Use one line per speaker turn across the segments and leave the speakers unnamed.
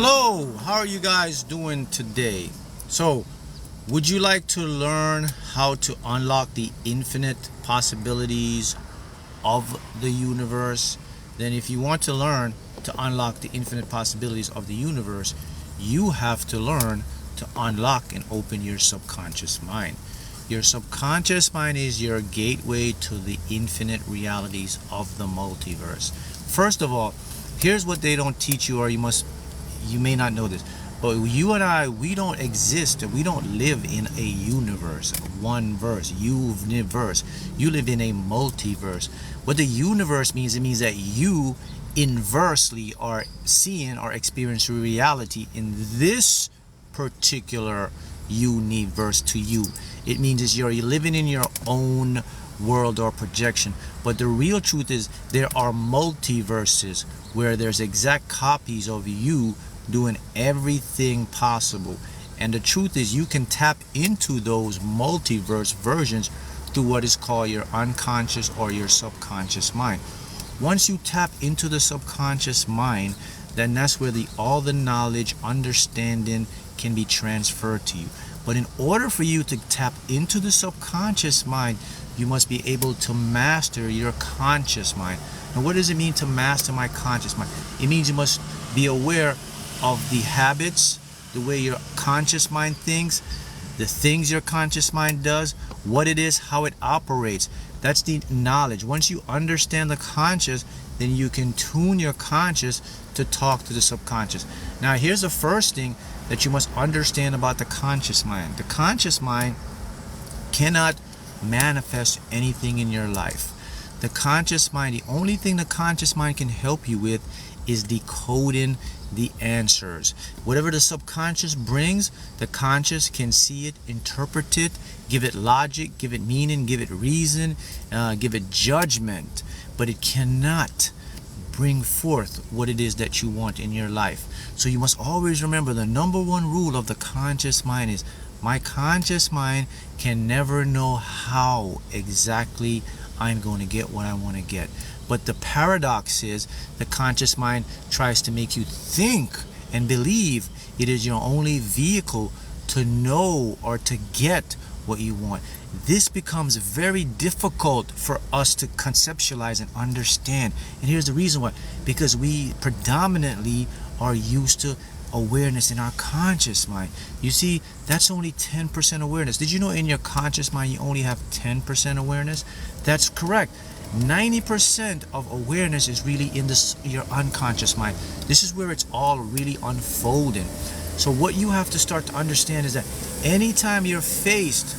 Hello, how are you guys doing today? So, would you like to learn how to unlock the infinite possibilities of the universe? Then, if you want to learn to unlock the infinite possibilities of the universe, you have to learn to unlock and open your subconscious mind. Your subconscious mind is your gateway to the infinite realities of the multiverse. First of all, here's what they don't teach you, or you may not know this, but you and I, we don't exist, we don't live in a universe, one verse, universe. You live in a multiverse. What the universe means, it means that you inversely are seeing or experiencing reality in this particular universe to you. It means is you're living in your own world or projection. But the real truth is there are multiverses where there's exact copies of you doing everything possible. And the truth is you can tap into those multiverse versions through what is called your unconscious or your subconscious mind. Once you tap into the subconscious mind, then that's where all the knowledge, understanding can be transferred to you. But in order for you to tap into the subconscious mind, you must be able to master your conscious mind. And what does it mean to master my conscious mind? It means you must be aware of the habits, the way your conscious mind thinks, the things your conscious mind does, what it is, how it operates. That's the knowledge. Once you understand the conscious, then you can tune your conscious to talk to the subconscious. Now, here's the first thing that you must understand about the conscious mind. The conscious mind cannot manifest anything in your life. The conscious mind, the only thing the conscious mind can help you with is decoding the answers. Whatever the subconscious brings, the conscious can see it, interpret it, give it logic, give it meaning, give it reason, give it judgment, but it cannot bring forth what it is that you want in your life. So you must always remember the number one rule of the conscious mind is my conscious mind can never know how exactly I'm going to get what I want to get. But the paradox is the conscious mind tries to make you think and believe it is your only vehicle to know or to get what you want. This becomes very difficult for us to conceptualize and understand. And here's the reason why. Because we predominantly are used to awareness in our conscious mind. You see, that's only 10% awareness. Did you know in your conscious mind you only have 10% awareness? That's correct. 90% of awareness is really in your unconscious mind. This is where it's all really unfolding. So what you have to start to understand is that anytime you're faced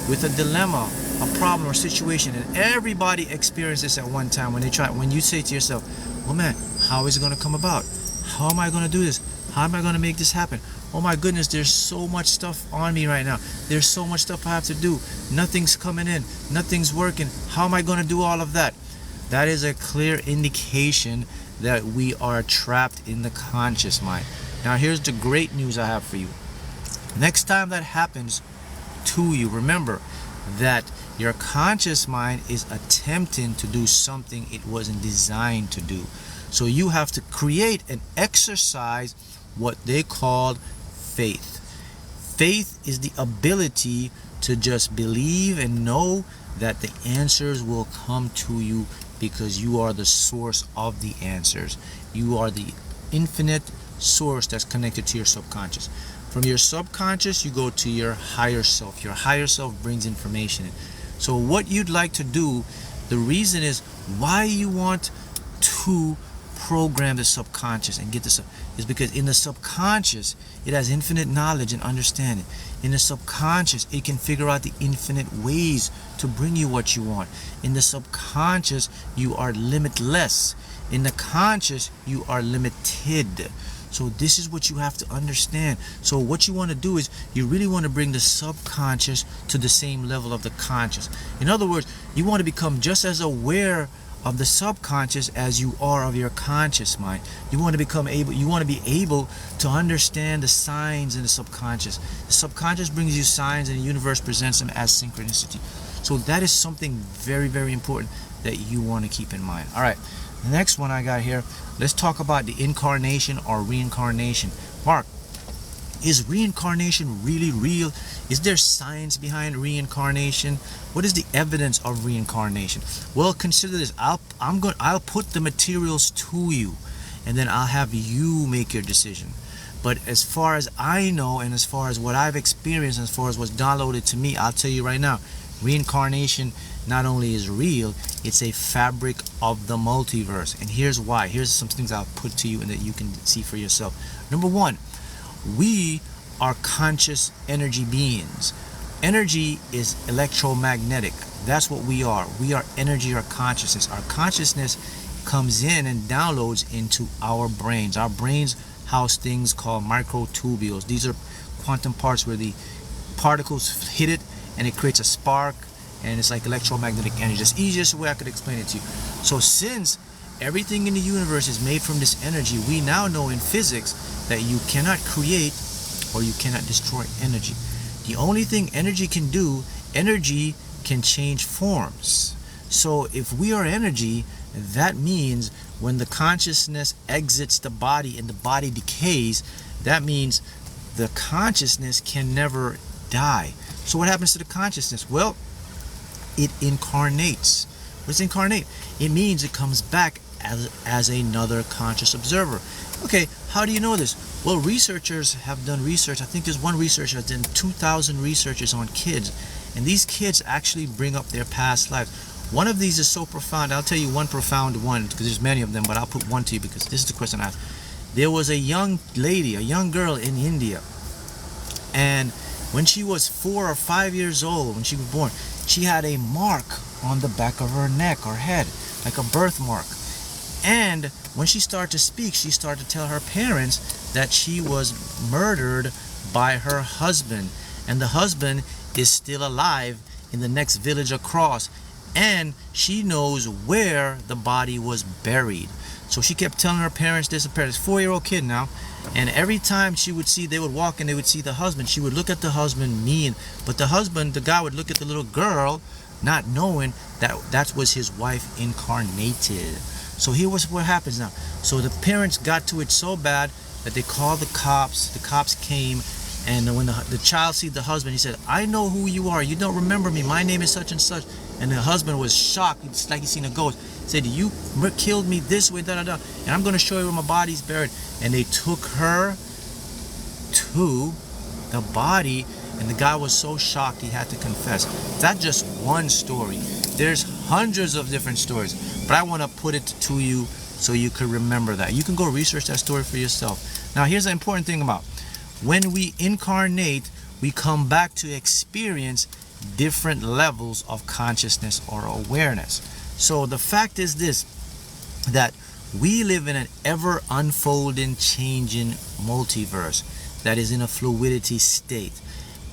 with a dilemma, a problem or situation, and everybody experiences this at one time, when you say to yourself, oh man, how is it going to come about? How am I going to do this? How am I going to make this happen? Oh my goodness, there's so much stuff on me right now. There's so much stuff I have to do. Nothing's coming in. Nothing's working. How am I going to do all of that? That is a clear indication that we are trapped in the conscious mind. Now here's the great news I have for you. Next time that happens to you, remember that your conscious mind is attempting to do something it wasn't designed to do. So you have to create and exercise what they call faith. Faith is the ability to just believe and know that the answers will come to you because you are the source of the answers. You are the infinite source that's connected to your subconscious. From your subconscious, you go to your higher self. Your higher self brings information in. So what you'd like to do, the reason is why you want to program the subconscious and get this up is because in the subconscious it has infinite knowledge and understanding. In the subconscious it can figure out the infinite ways to bring you what you want. In the subconscious you are limitless. In the conscious you are limited. So this is what you have to understand. So what you want to do is you really want to bring the subconscious to the same level of the conscious. In other words, you want to become just as aware of the subconscious as you are of your conscious mind. You want to be able to understand the signs in the subconscious. The subconscious brings you signs and the universe presents them as synchronicity. So that is something very, very important that you want to keep in mind. All right, the next one I got here, let's talk about the incarnation or reincarnation. Mark, is reincarnation really real? Is there science behind reincarnation? What is the evidence of reincarnation? Well, consider this. I'll put the materials to you, and then I'll have you make your decision. But as far as I know, and as far as what I've experienced, and as far as what's downloaded to me, I'll tell you right now, reincarnation not only is real, it's a fabric of the multiverse. And here's why. Here's some things I'll put to you and that you can see for yourself. Number one, we are conscious energy beings. Energy is electromagnetic. That's what we are. We are energy or consciousness. Our consciousness comes in and downloads into our brains. Our brains house things called microtubules. These are quantum parts where the particles hit it and it creates a spark, and it's like electromagnetic energy. That's the easiest way I could explain it to you. So since everything in the universe is made from this energy, we now know in physics that you cannot create or you cannot destroy energy. The only thing energy can do, energy can change forms. So if we are energy, that means when the consciousness exits the body and the body decays, that means the consciousness can never die. So what happens to the consciousness? Well, it incarnates. What does incarnate? It means it comes back as another conscious observer. Okay, how do you know this? Well, researchers have done research. I think there's one researcher that's done 2,000 researches on kids, and these kids actually bring up their past lives. One of these is so profound. I'll tell you one profound one, because there's many of them, but I'll put one to you because this is the question I asked. There was a young lady, a young girl in India, and when she was 4 or 5 years old, when she was born, she had a mark on the back of her neck or head, like a birthmark. And when she started to speak, she started to tell her parents that she was murdered by her husband, and the husband is still alive in the next village across, and she knows where the body was buried. So she kept telling her parents this. Her parents, 4-year-old kid now, and every time she would see, they would walk and they would see the husband, she would look at the husband mean, but the husband, the guy, would look at the little girl, not knowing that that was his wife incarnated. So here was what happens now. So the parents got to it so bad that they called the cops. The cops came, and when the child see the husband, he said, "I know who you are. You don't remember me. My name is such and such." And the husband was shocked. It's like he seen a ghost. He said, "You killed me this way, da da da, and I'm going to show you where my body's buried." And they took her to the body, and the guy was so shocked he had to confess. That's just one story. There's hundreds of different stories, but I want to put it to you so you could remember that. You can go research that story for yourself. Now, here's the important thing about when we incarnate, we come back to experience different levels of consciousness or awareness. So the fact is this, that we live in an ever unfolding, changing multiverse that is in a fluidity state.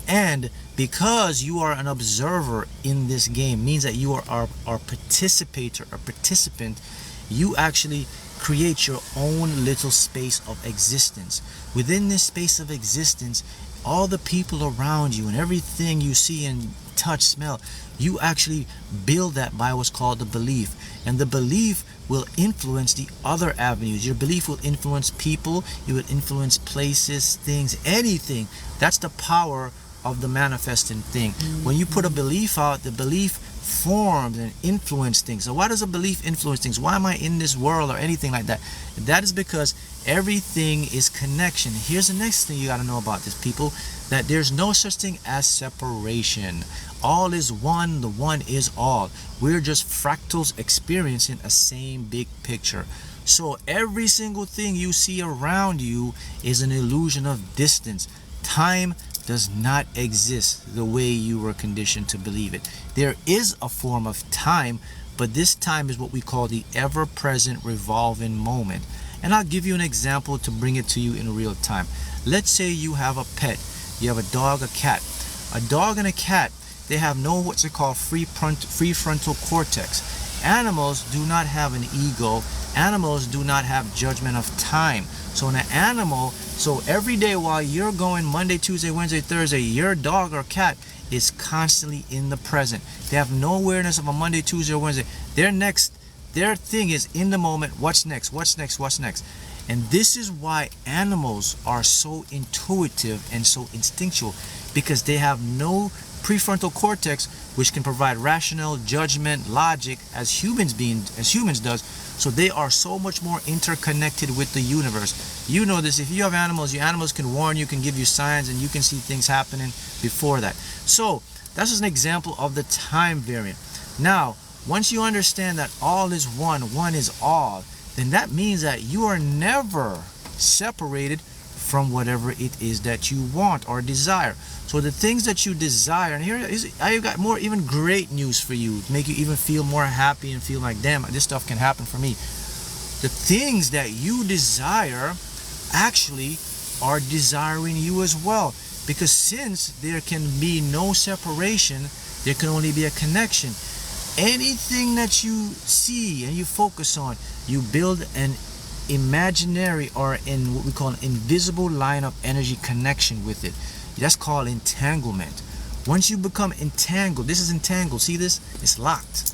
And because you are an observer in this game, means that you are our participator, a participant, you actually create your own little space of existence. Within this space of existence, all the people around you and everything you see and touch, smell, you actually build that by what's called the belief. And the belief will influence the other avenues. Your belief will influence people, it will influence places, things, anything. That's the power of the manifesting thing. When you put a belief out, the belief forms and influence things. So why does a belief influence things? Why am I in this world or anything like that? That is because everything is connection. Here's the next thing you got to know about this, people, that there's no such thing as separation. All is one, the one is all. We're just fractals experiencing a same big picture. So every single thing you see around you is an illusion of distance. Time does not exist the way you were conditioned to believe it. There is a form of time, but this time is what we call the ever-present revolving moment. And I'll give you an example to bring it to you in real time. Let's say you have a pet. You have a dog, a cat. A dog and a cat, they have no what's it called free frontal cortex. Animals do not have an ego. Animals do not have judgment of time. So an animal, so every day while you're going Monday, Tuesday, Wednesday, Thursday, your dog or cat is constantly in the present. They have no awareness of a Monday, Tuesday, or Wednesday. Their their thing is in the moment, what's next, what's next, what's next. And this is why animals are so intuitive and so instinctual, because they have no prefrontal cortex, which can provide rational judgment, logic, as humans does. So they are so much more interconnected with the universe. You know this. If you have animals, your animals can warn you, can give you signs, and you can see things happening before that. So that's just an example of the time variant. Now, once you understand that all is one is all, then that means that you are never separated from whatever it is that you want or desire. So the things that you desire, and here is, I've got more even great news for you to make you even feel more happy and feel like, damn, this stuff can happen for me. The things that you desire actually are desiring you as well, because since there can be no separation, there can only be a connection. Anything that you see and you focus on, you build an imaginary, or in what we call an invisible line of energy connection with it. That's called entanglement. Once you become entangled, this is entangled, see this? It's locked.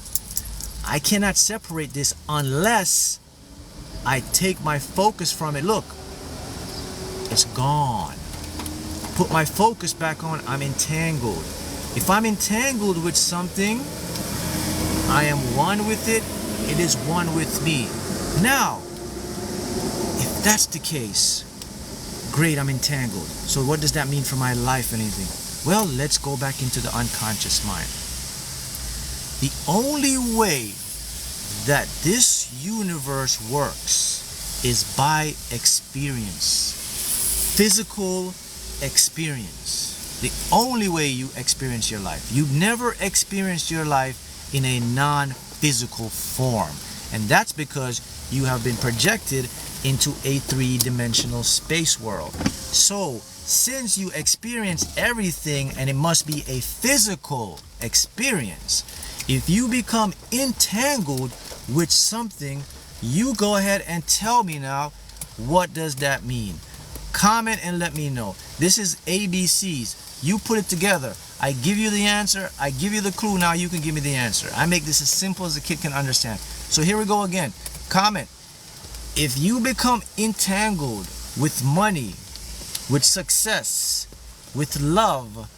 I cannot separate this unless I take my focus from it. Look, it's gone. Put my focus back on, I'm entangled. If I'm entangled with something, I am one with it, it is one with me. Now, if that's the case, great, I'm entangled. So what does that mean for my life and anything? Well, let's go back into the unconscious mind. The only way that this universe works is by experience. Physical experience. The only way you experience your life. You've never experienced your life in a non-physical form. And that's because you have been projected into a three-dimensional space world. So, since you experience everything and it must be a physical experience, if you become entangled with something, you go ahead and tell me now, what does that mean? Comment and let me know. This is ABCs. You put it together. I give you the answer. I give you the clue. Now you can give me the answer. I make this as simple as a kid can understand. So here we go again. Comment. If you become entangled with money, with success, with love,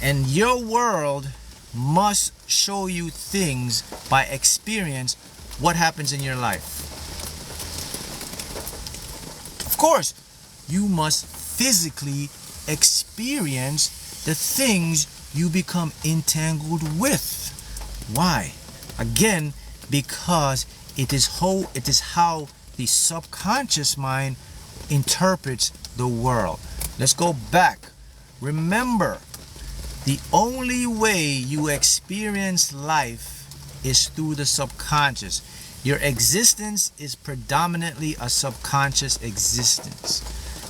and your world must show you things by experience, what happens in your life? Of course, you must physically experience the things you become entangled with. Why? Again, because it is how the subconscious mind interprets the world. Let's go back. Remember, the only way you experience life is through the subconscious. Your existence is predominantly a subconscious existence.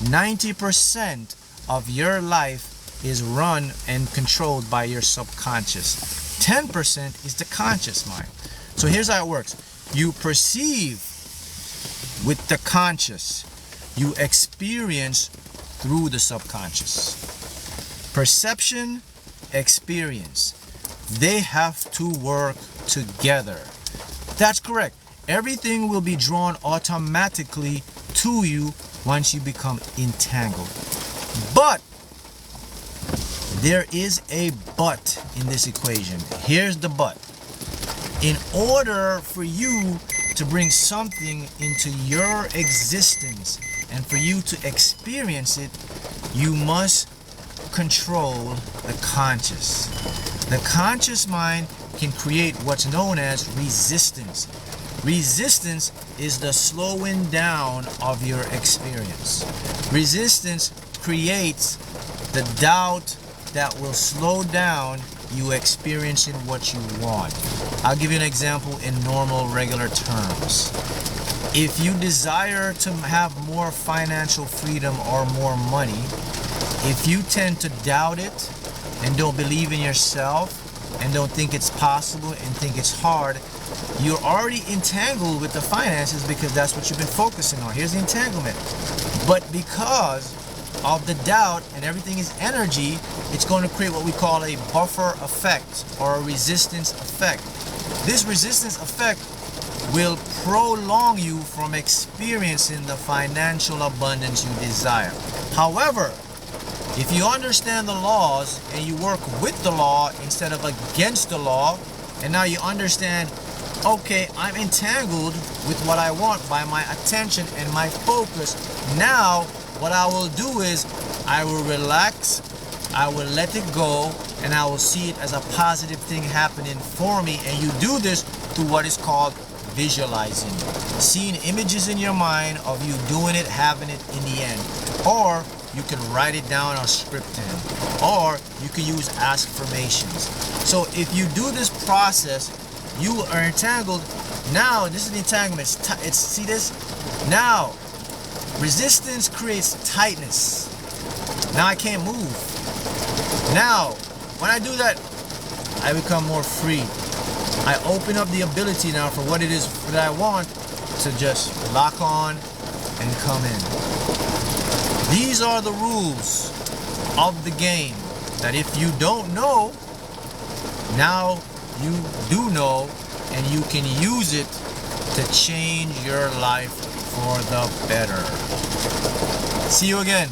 90% of your life is run and controlled by your subconscious. 10% is the conscious mind. So here's how it works. You perceive with the conscious. You experience through the subconscious. Perception, experience. They have to work together. That's correct. Everything will be drawn automatically to you once you become entangled. But there is a but in this equation. Here's the but. In order for you to bring something into your existence and for you to experience it, you must control the conscious. The conscious mind can create what's known as resistance. Resistance is the slowing down of your experience. Resistance creates the doubt that will slow down you experiencing what you want. I'll give you an example in normal, regular terms. If you desire to have more financial freedom or more money, if you tend to doubt it and don't believe in yourself and don't think it's possible and think it's hard, you're already entangled with the finances because that's what you've been focusing on. Here's the entanglement. But because of the doubt and everything is energy, it's going to create what we call a buffer effect or a resistance effect. This resistance effect will prolong you from experiencing the financial abundance you desire. However, if you understand the laws and you work with the law instead of against the law, and now you understand, okay, I'm entangled with what I want by my attention and my focus. Now, what I will do is I will relax, I will let it go, and I will see it as a positive thing happening for me. And you do this through what is called visualizing, seeing images in your mind of you doing it, having it in the end. Or you can write it down or script in, or you can use affirmations. So if you do this process, you are entangled. Now this is the entanglement. It's see this? Now resistance creates tightness. Now I can't move. Now when I do that, I become more free. I open up the ability now for what it is that I want to just lock on and come in. These are the rules of the game that if you don't know, now you do know, and you can use it to change your life for the better. See you again.